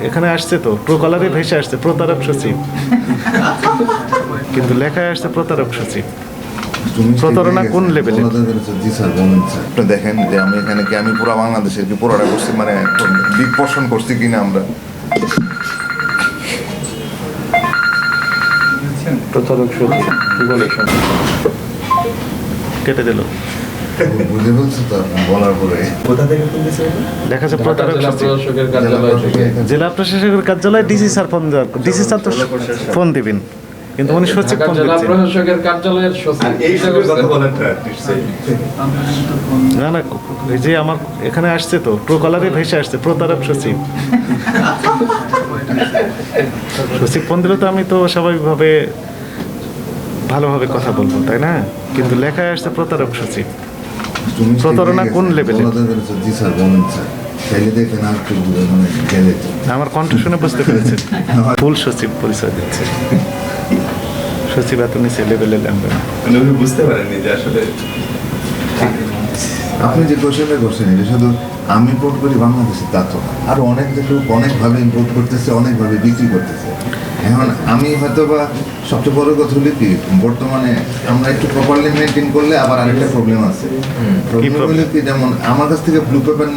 এখানে আসছে তো প্রো কলারে ভেসে আসছে প্রতারক সচিব, কিন্তু লেখায় আসছে প্রতারক সচিব। প্রতারণা কোন লেভেলে? জি স্যার, বলুন স্যার। আপনি দেখেন যে আমি এখানে কি আমি পুরো বাংলাদেশের কি পুরোটা করছি, মানে দিক পোষণ করছি কিনা আমরা। প্রতারক সচিব কি বলে কেটে দিল। বুঝে বলছি তো আপনি বলার পরে। কোথা থেকে ফোন দিয়েছে? দেখা যাচ্ছে প্রতারক সচিব প্রশাসকের কার্যালয় থেকে। জেলা প্রশাসকের কার্যালয়ে ডিসি স্যার ফোন দেওয়ার, ডিসি স্যার তো ফোন দিবেন, কিন্তু উনি সচিব ঢাকা ফোন জেলা দিচ্ছেন। প্রশাসকের কার্যালয়ের সচিব। এই সবের কথা বলেন না না, এই যে আমার এখানে আসছে তো প্রো কলারে ভেসে আসছে প্রতারক সচিব। সচিব ফোন দিলে তো আমি তো স্বাভাবিকভাবে ভালোভাবে কথা বলবো, তাই না? কিন্তু লেখায় আসছে প্রতারক সচিব। প্রতারণা কোন লেভেলে? জি স্যার, বলুন স্যার। চাইলে দেখেন আর একটু মানে গেলে তো। আমার কণ্ঠ শুনে বুঝতে পেরেছেন ফুল সচিব পরিচয় দিচ্ছে। সচিব এত নিচে লেভেলে নামবে না। মানে উনি বুঝতে পারেননি যে আসলে আপনি যে কোশ্চেনটা করছেন এটা শুধু আমি ইম্পোর্ট করি বাংলাদেশে তা তো না। আরো অনেক লোক অনেকভাবে ইম্পোর্ট করতেছে, অনেকভাবে বিক্রি করতেছে। এখন আমি হয়তো বা সবচেয়ে বড় কথা হলো কি, বর্তমানে আমরা একটু প্রপারলি মেনটেন করলে আবার আরেকটা প্রবলেম আছে। প্রবলেম হলো কি, যেমন আমার কাছ থেকে ব্লু পেপার